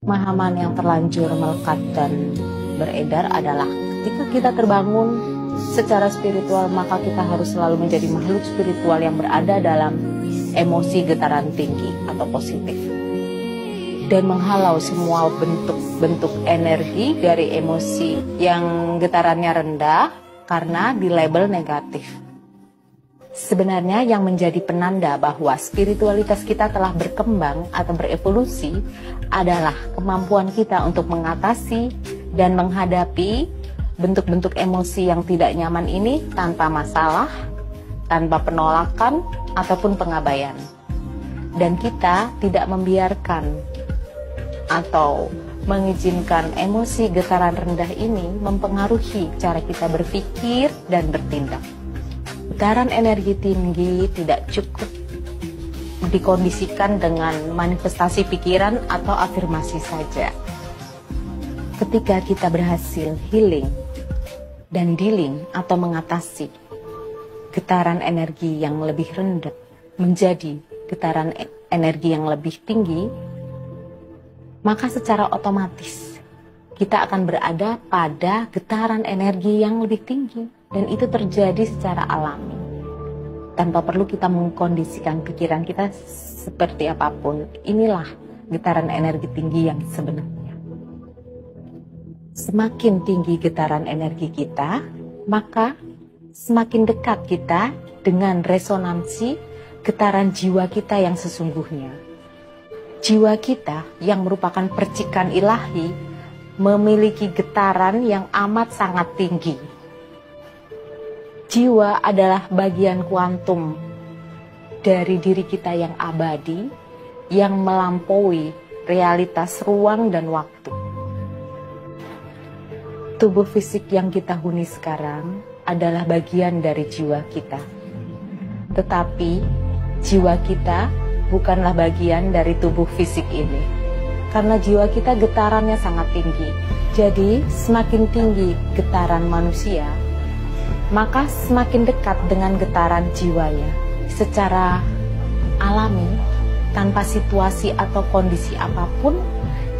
Pemahaman yang terlanjur melekat dan beredar adalah ketika kita terbangun secara spiritual, maka kita harus selalu menjadi makhluk spiritual yang berada dalam emosi getaran tinggi atau positif, dan menghalau semua bentuk-bentuk energi dari emosi yang getarannya rendah karena dilabel negatif. Sebenarnya yang menjadi penanda bahwa spiritualitas kita telah berkembang atau berevolusi adalah kemampuan kita untuk mengatasi dan menghadapi bentuk-bentuk emosi yang tidak nyaman ini tanpa masalah, tanpa penolakan ataupun pengabaian. Dan kita tidak membiarkan atau mengizinkan emosi getaran rendah ini mempengaruhi cara kita berpikir dan bertindak. Getaran energi tinggi tidak cukup dikondisikan dengan manifestasi pikiran atau afirmasi saja. Ketika kita berhasil healing dan dealing atau mengatasi getaran energi yang lebih rendah menjadi getaran energi yang lebih tinggi, maka secara otomatis kita akan berada pada getaran energi yang lebih tinggi, dan itu terjadi secara alami tanpa perlu kita mengkondisikan pikiran kita seperti apapun. Inilah getaran energi tinggi yang sebenarnya. Semakin tinggi getaran energi kita, maka semakin dekat kita dengan resonansi getaran jiwa kita yang sesungguhnya. Jiwa kita yang merupakan percikan ilahi memiliki getaran yang amat sangat tinggi. Jiwa adalah bagian kuantum dari diri kita yang abadi, yang melampaui realitas ruang dan waktu. Tubuh fisik yang kita huni sekarang adalah bagian dari jiwa kita. Tetapi jiwa kita bukanlah bagian dari tubuh fisik ini. Karena jiwa kita getarannya sangat tinggi. Jadi semakin tinggi getaran manusia, maka semakin dekat dengan getaran jiwanya. Secara alami, tanpa situasi atau kondisi apapun,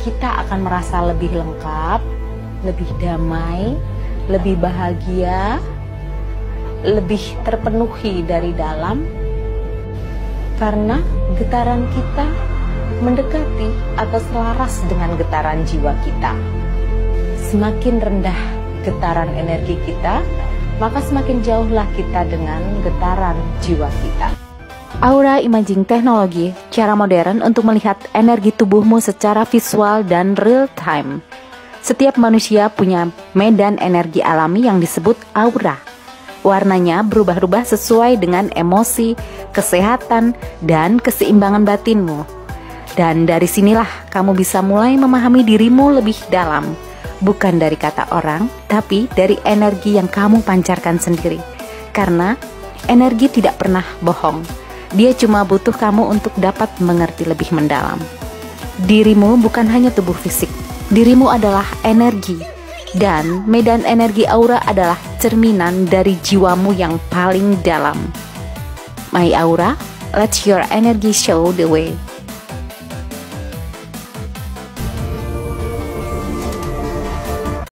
kita akan merasa lebih lengkap, lebih damai, lebih bahagia, lebih terpenuhi dari dalam, karena getaran kita mendekati atau selaras dengan getaran jiwa kita. Semakin rendah getaran energi kita, maka semakin jauhlah kita dengan getaran jiwa kita. Aura Imaging Teknologi, cara modern untuk melihat energi tubuhmu secara visual dan real time. Setiap manusia punya medan energi alami yang disebut aura. Warnanya berubah-ubah sesuai dengan emosi, kesehatan, dan keseimbangan batinmu. Dan dari sinilah kamu bisa mulai memahami dirimu lebih dalam. Bukan dari kata orang, tapi dari energi yang kamu pancarkan sendiri. Karena energi tidak pernah bohong. Dia cuma butuh kamu untuk dapat mengerti lebih mendalam. Dirimu bukan hanya tubuh fisik. Dirimu adalah energi. Dan medan energi aura adalah cerminan dari jiwamu yang paling dalam. My Aura, let your energy show the way.